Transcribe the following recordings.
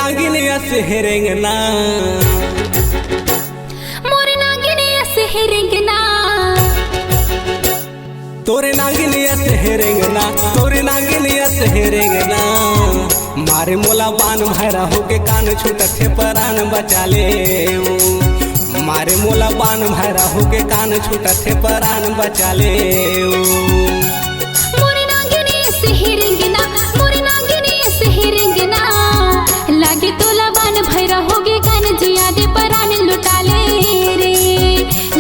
नागिनिया से हेरेंगना, मोरे नागिनिया से हेरेंगना, तोरे नागिनिया से हेरेंगना, तोरे नागिनिया से हेरेंगना। मारे मोला बान भैरा होके कान छूटत थे परान बचा ले, मारे मोला बान भैरा होके कान छूटत थे परान बचा ले। मोरे नागिनिया से हेरेंगना, मोरे नागिनिया से हेरेंगना, लागे तोला बान भैरा होगे कान जिया दे परान लुटा ले रे,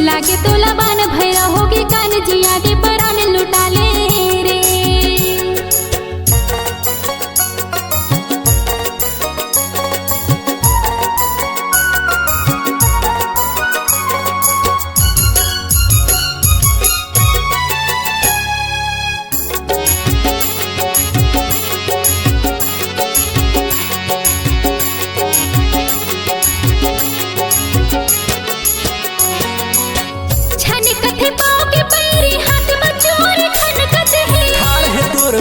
लागे तोला बान भैरा होगे कान जिया दे परान लुटा ले रे।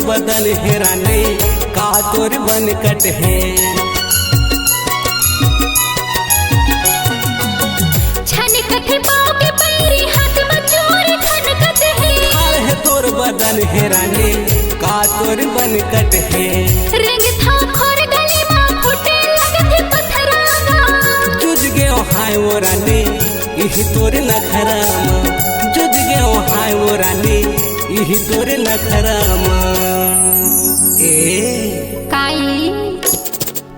बदन हेराने का तोर बन कट है, छन कथे पाँव के पैरी हाथ में चोर खनकत है, है तोर बदन हेराने का तोर बन कट है। रंग था खोर गली में फुटे लगते पत्थरागा, जुझ गयो हाय वो रानी यही तोर नखरामा, जुझ गयो हाय वो रानी यही तोर नखरामा। काई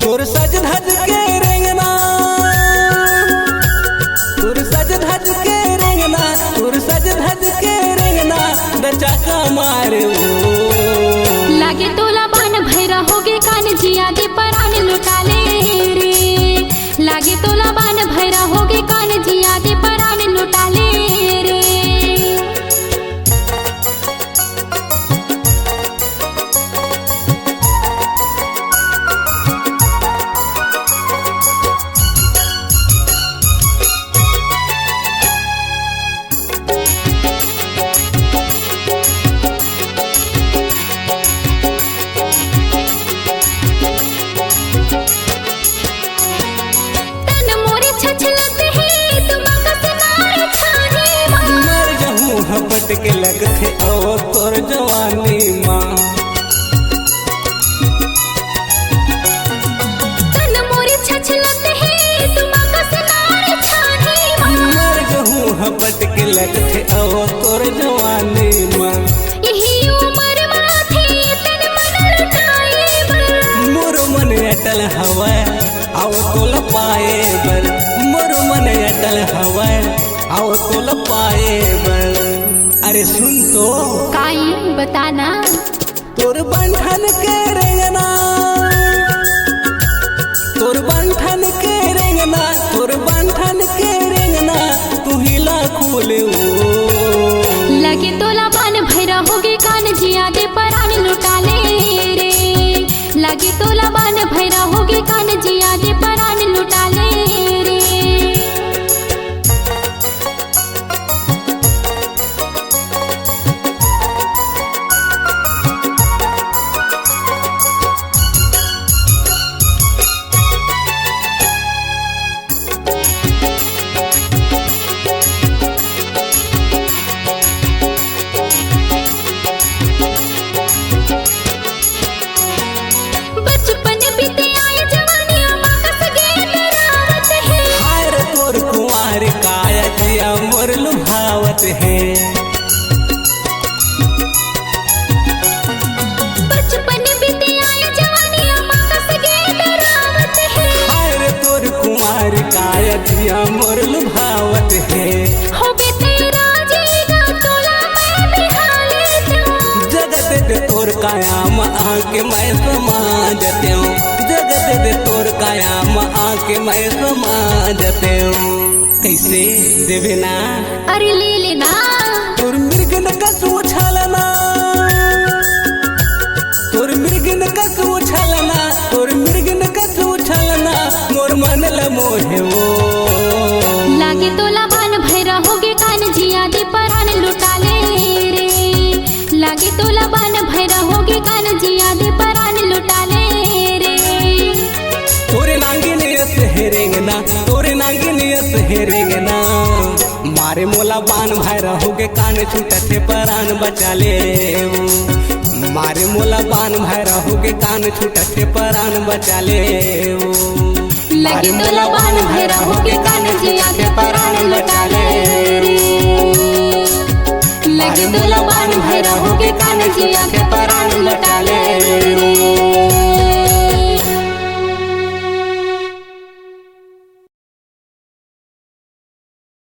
तोर सज धज के रेंगना, तोर सज धज के रेंगना, तोर सज धज के रेंगना दचा का मारे लागे तोला बान भैरा होगे कान जिया दे परान लुटा ले रे, लागे तोला बान भैरा होगे कान जिया दे परान लुटा ले रे। हपट के लगथे ओ तोर जवानी माँ, तन मोरे छछलत है तुम कसनार छानी माँ, मर गहूँ हपट के लगथे ओ तोर जवानी माँ। यही उम्र माथे तन मन लुटाए बर, मोर मन अटल हवा आओ तोल पाए बर, मोर मन अटल हवा आओ तोल पाए बर। अरे सुन तो काई बताना, तोर बंधन के रेंगना, तोर बंधन के रेंगना, तोर बंधन के रेंगना तू हिला खोले लगे तोला बान भैरा होगे कान जिया दे परान लुटा ले रे, लगे तोला बान भैरा होगे कान जिया दे परान लुटा ले रे। मोर लुभावत है, बचपन बीते आए जवानिया वापस गे डरावत है, हाय रे तोर कुमार काया जिया मोर लुभावत है। हो बे तेरा जीगा तोला मैं बिहाले जाऊं, जगत दे तोर कायाम आके मैं समाजते हूँ, जगत दे तोर कायाम आके मैं समाजते हूँ। कैसे देवे ना, अरे ले लेना, तोर मृग न कसू छलना, तोर मृग न कसू छलना, तोर मृग न कसू छलना मोर मन ल मोहे वो। लागे तोला बान भैरा होगे कान जिया दे परान लुटा ले रे, लागे तोला बान भैरा होगे कान जिया दे परान लुटा ले रे। तोरे मोला बान भैरा हो के कान छूटत है परान बचा ले मारे मोला बान भैरा हो के कान छूटत है परान बचा ले लगे तोला बान भैरा हो के कान जिया के परान बचा ले रे लगे तोला बान भैरा हो के कान जिया के